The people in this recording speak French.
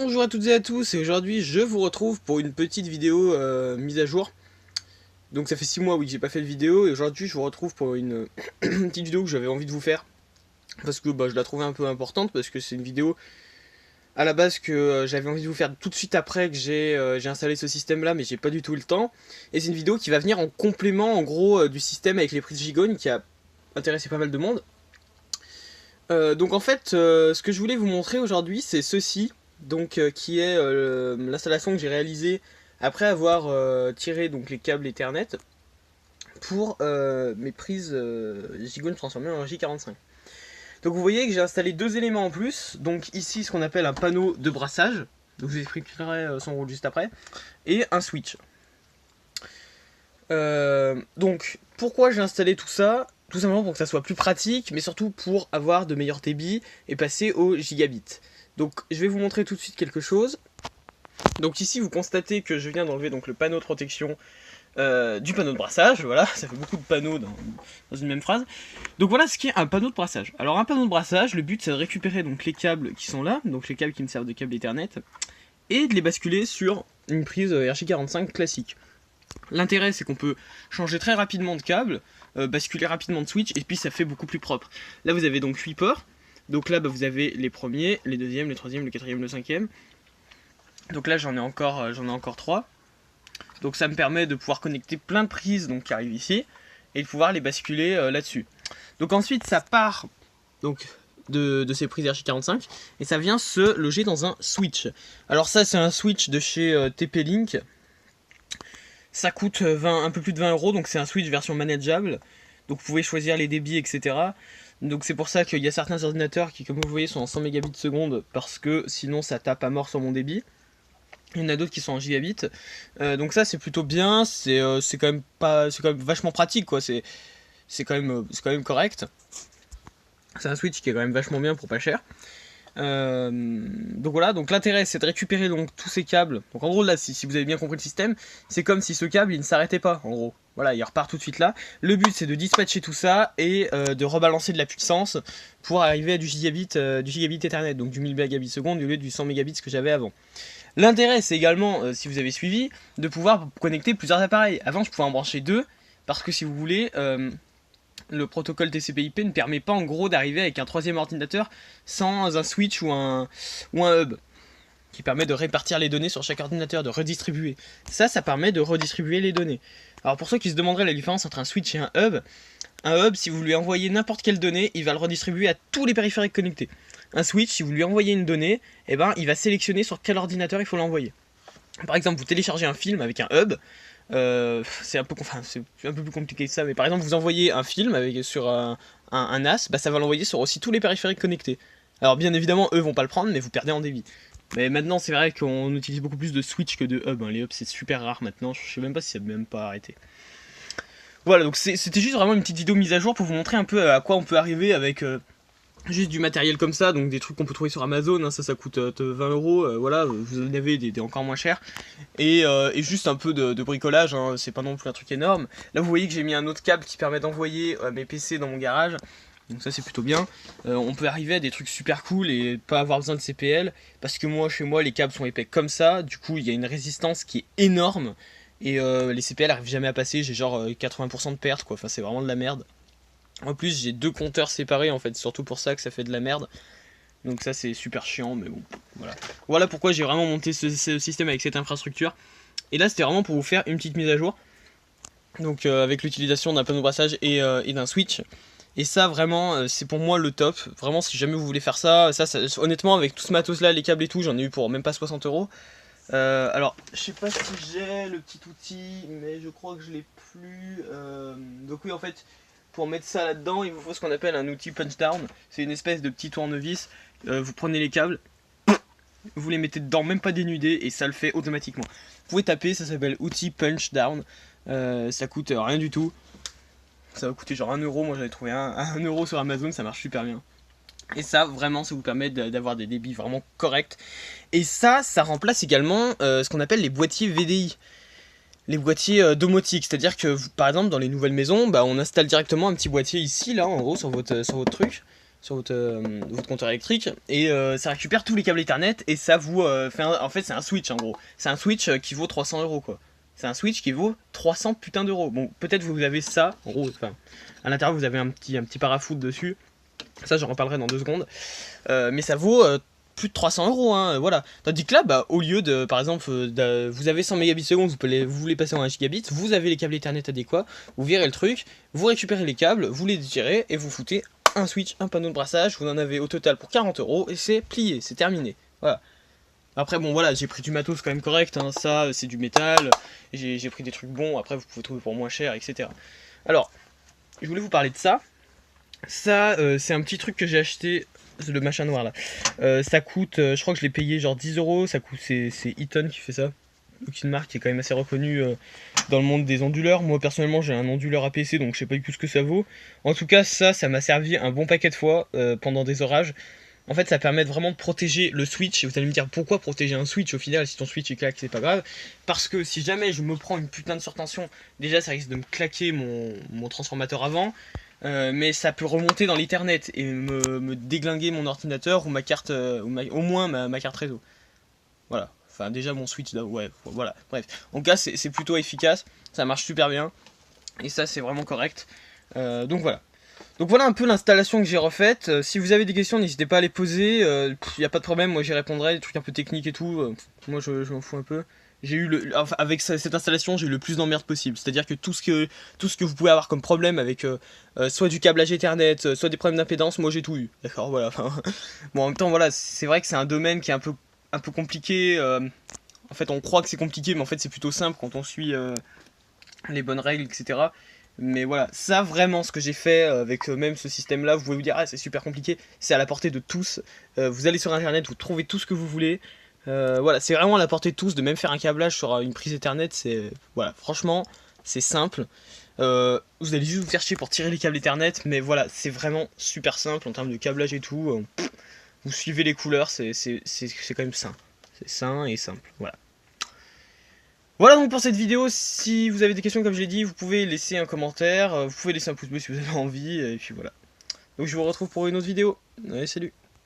Bonjour à toutes et à tous, et aujourd'hui je vous retrouve pour une petite vidéo mise à jour. Donc ça fait 6 mois oui que j'ai pas fait de vidéo, et aujourd'hui je vous retrouve pour une petite vidéo que j'avais envie de vous faire. Parce que je la trouvais un peu importante, parce que c'est une vidéo à la base que j'avais envie de vous faire tout de suite après que j'ai installé ce système là, mais j'ai pas du tout eu le temps. Et c'est une vidéo qui va venir en complément en gros du système avec les prises Gigogne qui a intéressé pas mal de monde. Donc en fait, ce que je voulais vous montrer aujourd'hui, c'est ceci, donc qui est l'installation que j'ai réalisée après avoir tiré donc les câbles Ethernet pour mes prises Gigogne transformées en J45. Donc vous voyez que j'ai installé deux éléments en plus, donc ici ce qu'on appelle un panneau de brassage, donc je vous expliquerai son rôle juste après, et un switch. Donc pourquoi j'ai installé tout ça? Tout simplement pour que ça soit plus pratique, mais surtout pour avoir de meilleurs débits et passer au gigabit. Donc je vais vous montrer tout de suite quelque chose. Donc ici vous constatez que je viens d'enlever donc le panneau de protection du panneau de brassage. Voilà, ça fait beaucoup de panneaux dans une même phrase. Donc voilà ce qu'est un panneau de brassage. Alors un panneau de brassage, le but c'est de récupérer donc les câbles qui sont là, donc les câbles qui me servent de câble Ethernet, et de les basculer sur une prise RJ45 classique. L'intérêt c'est qu'on peut changer très rapidement de câble, basculer rapidement de switch, et puis ça fait beaucoup plus propre. Là vous avez donc 8 ports, donc là vous avez les premiers, les deuxièmes, les troisièmes, le quatrième, le cinquième. Donc là j'en ai encore 3. Donc ça me permet de pouvoir connecter plein de prises donc, qui arrivent ici, et de pouvoir les basculer là-dessus. Donc ensuite ça part donc, de ces prises RJ45, et ça vient se loger dans un switch. Alors ça c'est un switch de chez TP-Link. Ça coûte un peu plus de 20 €, donc c'est un switch version manageable. Donc vous pouvez choisir les débits, etc. Donc c'est pour ça qu'il y a certains ordinateurs qui, comme vous voyez, sont en 100 mégabits seconde, parce que sinon ça tape à mort sur mon débit. Il y en a d'autres qui sont en gigabits. Donc ça c'est plutôt bien, c'est quand même vachement pratique, quoi. C'est quand même correct. C'est un switch qui est quand même vachement bien pour pas cher. Donc voilà, donc l'intérêt c'est de récupérer donc tous ces câbles. Donc en gros là, si vous avez bien compris le système, c'est comme si ce câble il ne s'arrêtait pas en gros. Voilà, il repart tout de suite là. Le but c'est de dispatcher tout ça et de rebalancer de la puissance pour arriver à du gigabit Ethernet, donc du 1000 mégabits seconde au lieu du 100 mégabits que j'avais avant. L'intérêt c'est également, si vous avez suivi, de pouvoir connecter plusieurs appareils. Avant je pouvais en brancher deux, parce que si vous voulez, le protocole TCP/IP ne permet pas en gros d'arriver avec un troisième ordinateur sans un switch ou un hub qui permet de répartir les données sur chaque ordinateur, de redistribuer. Ça permet de redistribuer les données. Alors pour ceux qui se demanderaient la différence entre un switch et un hub, si vous lui envoyez n'importe quelle donnée, il va le redistribuer à tous les périphériques connectés. Un switch, si vous lui envoyez une donnée, il va sélectionner sur quel ordinateur il faut l'envoyer. Par exemple, vous téléchargez un film avec un hub, c'est un peu plus compliqué que ça, mais par exemple vous envoyez un film sur un NAS, ça va l'envoyer sur aussi tous les périphériques connectés. Alors bien évidemment eux vont pas le prendre, mais vous perdez en débit. Mais maintenant c'est vrai qu'on utilise beaucoup plus de switch que de hub, les hubs c'est super rare maintenant, je sais même pas si ça n'a même pas arrêté. Voilà, donc c'était juste vraiment une petite vidéo mise à jour pour vous montrer un peu à quoi on peut arriver avec juste du matériel comme ça, donc des trucs qu'on peut trouver sur Amazon, hein, ça coûte 20 €, voilà, vous en avez des encore moins chers, et juste un peu de bricolage, hein, c'est pas non plus un truc énorme. Là vous voyez que j'ai mis un autre câble qui permet d'envoyer mes PC dans mon garage, donc ça c'est plutôt bien. On peut arriver à des trucs super cool et pas avoir besoin de CPL, parce que moi chez moi les câbles sont épais comme ça, du coup il y a une résistance qui est énorme, et les CPL arrivent jamais à passer, j'ai genre 80% de perte, quoi, enfin c'est vraiment de la merde. En plus j'ai deux compteurs séparés en fait, surtout pour ça que ça fait de la merde. Donc ça c'est super chiant, mais bon, voilà. Voilà pourquoi j'ai vraiment monté ce système avec cette infrastructure. Et là c'était vraiment pour vous faire une petite mise à jour. Donc avec l'utilisation d'un panneau de brassage et d'un switch. Et ça vraiment c'est pour moi le top. Vraiment si jamais vous voulez faire ça, honnêtement avec tout ce matos là, les câbles et tout, j'en ai eu pour même pas 60 €. Alors je sais pas si j'ai le petit outil, mais je crois que je l'ai plus. Donc oui en fait, pour mettre ça là-dedans, il vous faut ce qu'on appelle un outil punch down. C'est une espèce de petit tournevis. Vous prenez les câbles, vous les mettez dedans, même pas dénudés, et ça le fait automatiquement. Vous pouvez taper, ça s'appelle outil punch down. Ça coûte rien du tout. Ça va coûter genre 1 €. Moi j'avais trouvé un 1 € sur Amazon, ça marche super bien. Et ça, vraiment, ça vous permet d'avoir des débits vraiment corrects. Et ça remplace également ce qu'on appelle les boîtiers VDI. Les boîtiers domotiques, c'est-à-dire que par exemple dans les nouvelles maisons, on installe directement un petit boîtier ici, là en haut sur votre truc, votre compteur électrique, et ça récupère tous les câbles Ethernet, et ça vous fait en fait c'est un switch en gros. C'est un switch qui vaut 300 € quoi. C'est un switch qui vaut 300 putains d'euros. Bon, peut-être vous avez ça, en gros, enfin, à l'intérieur vous avez un petit parafoot dessus. Ça j'en reparlerai dans 2 secondes. Mais ça vaut plus de 300 €, hein, voilà. Tandis que là, bah, au lieu de, par exemple, vous avez 100 mégabits seconde, vous voulez passer en 1 gigabit, vous avez les câbles Ethernet adéquats, vous virez le truc, vous récupérez les câbles, vous les tirez et vous foutez un switch, un panneau de brassage, vous en avez au total pour 40 € et c'est plié, c'est terminé. Voilà. Après, bon, voilà, j'ai pris du matos quand même correct, hein, ça, c'est du métal, j'ai pris des trucs bons, après, vous pouvez trouver pour moins cher, etc. Alors, je voulais vous parler de ça. Ça, c'est un petit truc que j'ai acheté, le machin noir là. Ça coûte, je crois que je l'ai payé genre 10 €. Ça coûte, c'est Eaton qui fait ça. Donc une marque qui est quand même assez reconnue dans le monde des onduleurs. Moi personnellement j'ai un onduleur APC donc je sais pas du tout ce que ça vaut. En tout cas ça m'a servi un bon paquet de fois pendant des orages. En fait ça permet vraiment de protéger le switch. Et vous allez me dire pourquoi protéger un switch au final si ton switch il claque c'est pas grave. Parce que si jamais je me prends une putain de surtension, déjà ça risque de me claquer mon transformateur avant. Mais ça peut remonter dans l'Ethernet et me déglinguer mon ordinateur ou ma carte, au moins ma carte réseau. Voilà, enfin déjà mon switch, là, ouais, voilà, bref. En tout cas c'est plutôt efficace, ça marche super bien, et ça c'est vraiment correct. Donc voilà. Donc voilà un peu l'installation que j'ai refaite. Si vous avez des questions n'hésitez pas à les poser, y a pas de problème, moi j'y répondrai, des trucs un peu techniques et tout, moi je m'en fous un peu. J'ai eu enfin, avec cette installation j'ai eu le plus d'emmerde possible, c'est à dire que tout ce que vous pouvez avoir comme problème avec soit du câblage Ethernet, soit des problèmes d'impédance, moi j'ai tout eu, d'accord, voilà. Bon en même temps voilà, c'est vrai que c'est un domaine qui est un peu compliqué, en fait on croit que c'est compliqué mais en fait c'est plutôt simple quand on suit les bonnes règles etc. Mais voilà, ça vraiment ce que j'ai fait avec même ce système là, vous pouvez vous dire ah c'est super compliqué, c'est à la portée de tous, vous allez sur internet, vous trouvez tout ce que vous voulez. Voilà, c'est vraiment à la portée de tous de même faire un câblage sur une prise Ethernet, c'est voilà, franchement, c'est simple. Vous allez juste vous faire chier pour tirer les câbles Ethernet, mais voilà, c'est vraiment super simple en termes de câblage et tout. Vous suivez les couleurs, c'est quand même sain. C'est sain et simple, voilà. Voilà donc pour cette vidéo, si vous avez des questions comme je l'ai dit, vous pouvez laisser un commentaire, vous pouvez laisser un pouce bleu si vous avez envie, et puis voilà. Donc je vous retrouve pour une autre vidéo. Allez, salut!